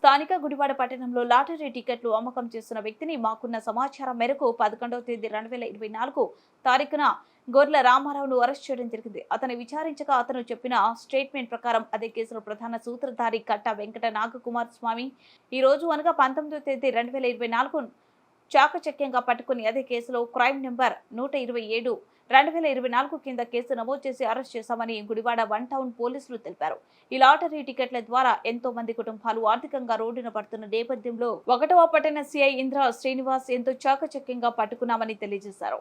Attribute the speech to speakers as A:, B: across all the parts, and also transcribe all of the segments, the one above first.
A: స్థానిక గుడివాడ పట్టణంలో లాటరీ టికెట్లు అమ్మకం చేస్తున్న వ్యక్తిని మాకున్న సమాచారం మేరకు 11వ తేదీ 2024 తారీఖున గొర్ల రామారావును అరెస్ట్ చేయడం జరిగింది. అతను విచారించగా అతను చెప్పిన స్టేట్మెంట్ ప్రకారం అదే కేసులో ప్రధాన సూత్రధారి కట్ట వెంకట నాగకుమార్ స్వామి ఈ రోజు అనగా 19వ తేదీ 2024 చాకచక్యంగా పట్టుకుని అదే కేసులో క్రైమ్ నెంబర్ 127 2024 కింద కేసు నమోదు చేసి అరెస్ట్ చేశామని గుడివాడ 1 టౌన్ పోలీసులు తెలిపారు. ఈ లాటరీ టికెట్ల ద్వారా ఎంతో మంది కుటుంబాలు ఆర్థికంగా రోడ్డున పడుతున్న నేపథ్యంలో 1వ పట్టణ సిఐ ఇంద్ర శ్రీనివాస్ ఎంతో చాకచక్యంగా పట్టుకున్నామని తెలియజేశారు.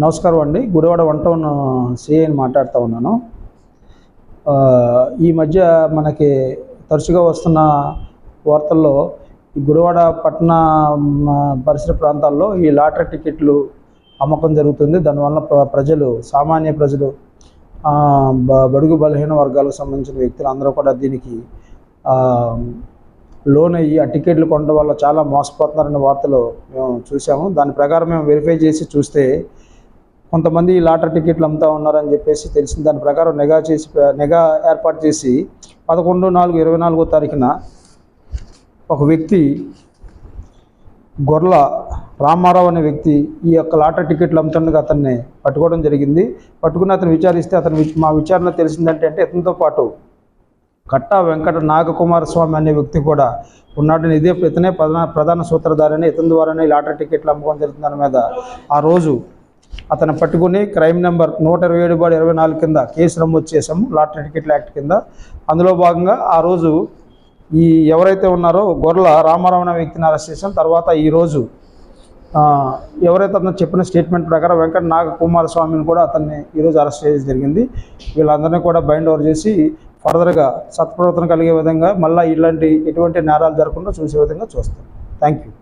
B: నమస్కారం అండి, గుడివాడ 1 టౌన్ సిఐని మాట్లాడుతూ ఉన్నాను. ఈ మధ్య మనకి తరచుగా వస్తున్న వార్తల్లో గుడివాడ పట్టణ పరిసర ప్రాంతాల్లో ఈ లాటరీ టికెట్లు అమ్మకం జరుగుతుంది. దానివల్ల సామాన్య ప్రజలు, బడుగు బలహీన వర్గాలకు సంబంధించిన వ్యక్తులు అందరూ కూడా దీనికి లోన్ అయ్యి ఆ టికెట్లు కొనడం వల్ల చాలా మోసపోతున్నారనే వార్తలు మేము చూసాము. దాని ప్రకారం మేము వెరిఫై చేసి చూస్తే కొంతమంది ఈ లాటరీ టికెట్లు అమ్ముతూ ఉన్నారని చెప్పేసి తెలిసింది. దాని ప్రకారం నిఘా ఏర్పాటు చేసి 11/4/24 తారీఖున ఒక వ్యక్తి గొర్ల రామారావు అనే వ్యక్తి ఈ యొక్క లాటరీ టికెట్లు అమ్ముతుండగా అతన్ని పట్టుకోవడం జరిగింది. పట్టుకుని అతను విచారిస్తే మా విచారణ తెలిసిందంటే ఇతనితో పాటు కట్ట వెంకట నాగకుమార స్వామి అనే వ్యక్తి కూడా ఉన్నాడని, ఇతనే ప్రధాన సూత్రధారని, ఇతని ద్వారానే లాటరీ టికెట్లు అమ్ముకోవడం జరుగుతుందని మీద ఆ రోజు అతను పట్టుకుని క్రైమ్ నెంబర్ 127/24 కింద కేసు నమోదు చేశాము, లాటరీ టికెట్ల యాక్ట్ కింద. అందులో భాగంగా ఆ రోజు ఈ ఎవరైతే ఉన్నారో గొర్ల రామారావు అనే వ్యక్తిని అరెస్ట్ చేసాం. తర్వాత ఈరోజు ఎవరైతే అతను చెప్పిన స్టేట్మెంట్ ప్రకారం వెంకట నాగకుమార స్వామిని కూడా అతన్ని ఈరోజు అరెస్ట్ చేయడం జరిగింది. వీళ్ళందరినీ కూడా బైండ్ ఓవర్ చేసి ఫర్దర్గా సత్ప్రవర్తన కలిగే విధంగా మళ్ళీ ఎటువంటి నేరాలు జరగకుండా చూసే విధంగా చూస్తాం. Thank you.